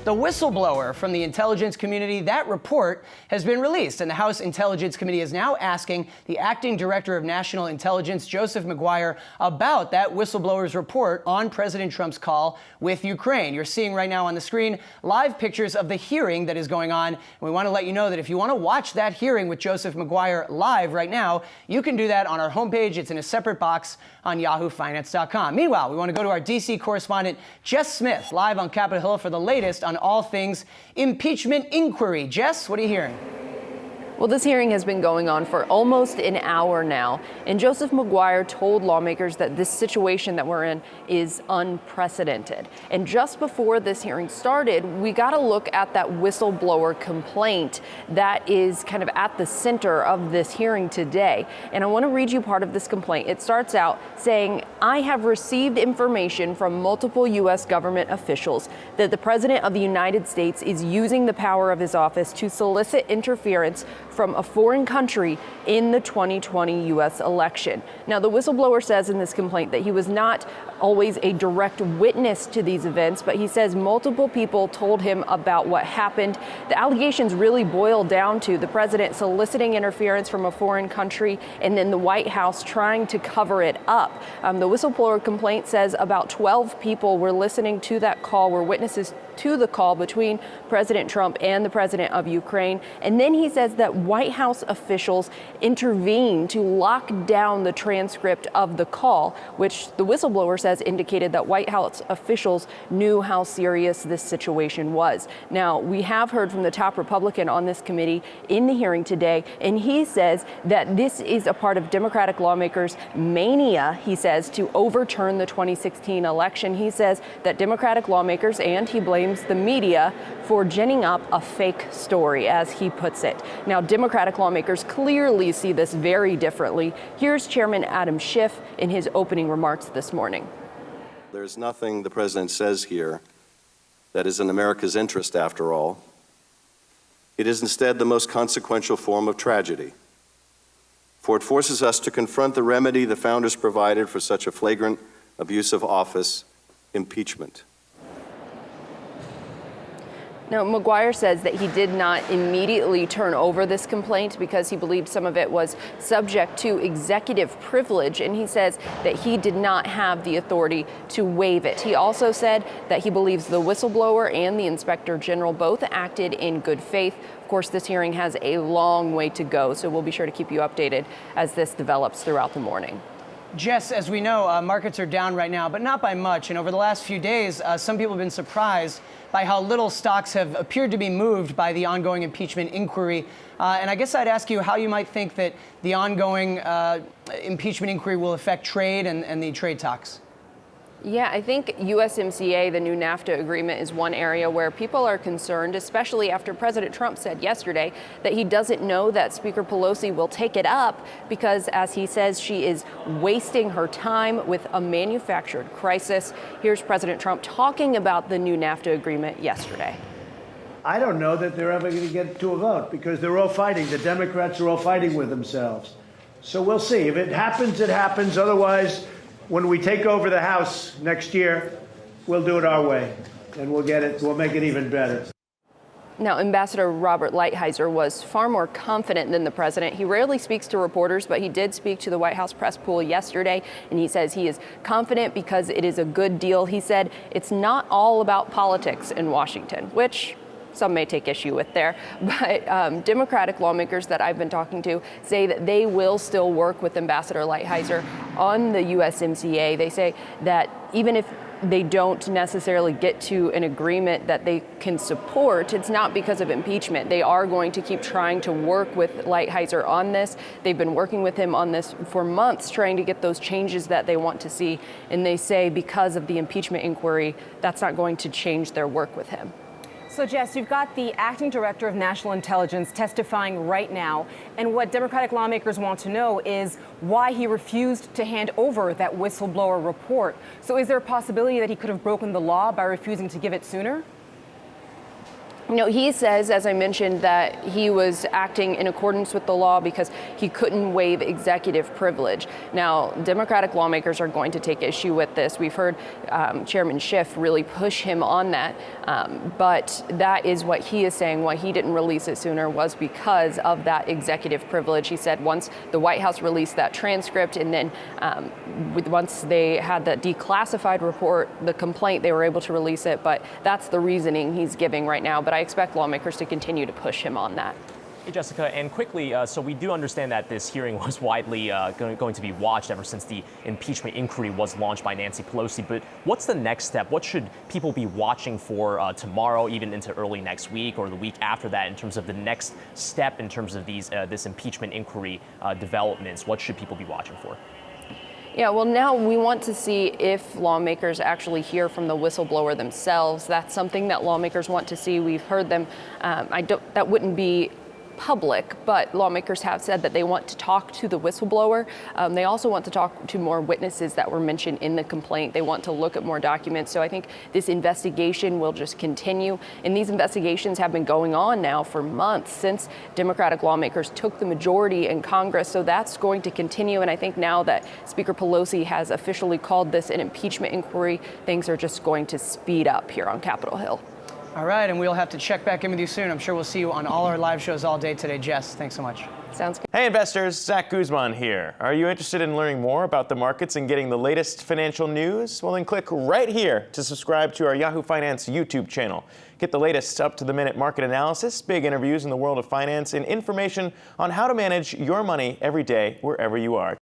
The Whistleblower from the intelligence community, that report has been released, and the House Intelligence Committee is now asking the acting director of national intelligence, Joseph Maguire, about that whistleblower's report on President Trump's call with Ukraine. You're seeing right now on the screen live pictures of the hearing that is going on. And we want to let you know that if you want to watch that hearing with Joseph Maguire live right now, you can do that on our homepage. It's in a separate box on yahoofinance.com. Meanwhile, we want to go to our D.C. correspondent, Jess Smith, live on Capitol Hill for the latest on all things impeachment inquiry. Jess, what are you hearing? Well, this hearing has been going on for almost an hour now, and Joseph Maguire told lawmakers that this situation that we're in is unprecedented. And just before this hearing started, we got to look at that whistleblower complaint that is kind of at the center of this hearing today. And I want to read you part of this complaint. It starts out saying, "I have received information from multiple U.S. government officials that the President of the United States is using the power of his office to solicit interference from a foreign country in the 2020 U.S. election." Now, the whistleblower says in this complaint that he was not always a direct witness to these events, but he says multiple people told him about what happened. The allegations really boil down to the president soliciting interference from a foreign country and then the White House trying to cover it up. The whistleblower complaint says about 12 people were listening to that call, were witnesses to the call between President Trump and the president of Ukraine. And then he says that White House officials intervened to lock down the transcript of the call, which the whistleblower says indicated that White House officials knew how serious this situation was. Now, we have heard from the top Republican on this committee in the hearing today, and he says that this is a part of Democratic lawmakers' mania, he says, to overturn the 2016 election. He says that Democratic lawmakers, and he blames the media for ginning up a fake story, as he puts it. Now, Democratic lawmakers clearly see this very differently. Here's Chairman Adam Schiff in his opening remarks this morning. There's nothing the president says here that is in America's interest, after all. It is instead the most consequential form of tragedy, for it forces us to confront the remedy the founders provided for such a flagrant abuse of office: impeachment. Now, Maguire says that he did not immediately turn over this complaint because he believed some of it was subject to executive privilege, and he says that he did not have the authority to waive it. He also said that he believes the whistleblower and the inspector general both acted in good faith. Of course, this hearing has a long way to go, so we'll be sure to keep you updated as this develops throughout the morning. Jess, as we know, markets are down right now, but not by much. And over the last few days, some people have been surprised by how little stocks have appeared to be moved by the ongoing impeachment inquiry. And I guess I'd ask you how you might think that the ongoing impeachment inquiry will affect trade and the trade talks. Yeah, I think USMCA, the new NAFTA agreement, is one area where people are concerned, especially after President Trump said yesterday that he doesn't know that Speaker Pelosi will take it up because, as he says, she is wasting her time with a manufactured crisis. Here's President Trump talking about the new NAFTA agreement yesterday. I don't know that they're ever going to get to a vote because they're all fighting. The Democrats are all fighting with themselves. So we'll see. If it happens, it happens. Otherwise, when we take over the House next year, we'll do it our way, and we'll get it. We'll make it even better. Now, Ambassador Robert Lighthizer was far more confident than the president. He rarely speaks to reporters, but he did speak to the White House press pool yesterday, and he says he is confident because it is a good deal. He said it's not all about politics in Washington, which some may take issue with there, but Democratic lawmakers that I've been talking to say that they will still work with Ambassador Lighthizer on the USMCA. They say that even if they don't necessarily get to an agreement that they can support, it's not because of impeachment. They are going to keep trying to work with Lighthizer on this. They've been working with him on this for months, trying to get those changes that they want to see. And they say because of the impeachment inquiry, that's not going to change their work with him. So, Jess, you've got the acting director of national intelligence testifying right now. And what Democratic lawmakers want to know is why he refused to hand over that whistleblower report. So is there a possibility that he could have broken the law by refusing to give it sooner? He says, as I mentioned, that he was acting in accordance with the law because he couldn't waive executive privilege. Now, Democratic lawmakers are going to take issue with this. We've heard Chairman Schiff really push him on that, but that is what he is saying. Why he didn't release it sooner was because of that executive privilege. He said once the White House released that transcript, and then once they had the declassified report, the complaint, they were able to release it. But that's the reasoning he's giving right now. But I expect lawmakers to continue to push him on that. Hey, Jessica, and quickly, so we do understand that this hearing was widely going to be watched ever since the impeachment inquiry was launched by Nancy Pelosi. But what's the next step? What should people be watching for tomorrow, even into early next week or the week after that, in terms of the next step in terms of these this impeachment inquiry developments? What should people be watching for? Yeah, well, now we want to see if lawmakers actually hear from the whistleblower themselves. That's something that lawmakers want to see. We've heard them. That wouldn't be public, but lawmakers have said that they want to talk to the whistleblower. They also want to talk to more witnesses that were mentioned in the complaint. They want to look at more documents. So I think this investigation will just continue. And these investigations have been going on now for months since Democratic lawmakers took the majority in Congress. So that's going to continue. And I think now that Speaker Pelosi has officially called this an impeachment inquiry, things are just going to speed up here on Capitol Hill. All right, and we'll have to check back in with you soon. I'm sure we'll see you on all our live shows all day today. Jess, thanks so much. Sounds good. Hey investors, Zach Guzman here. Are you interested in learning more about the markets and getting the latest financial news? Well, then click right here to subscribe to our Yahoo Finance YouTube channel. Get the latest up-to-the-minute market analysis, big interviews in the world of finance, and information on how to manage your money every day wherever you are.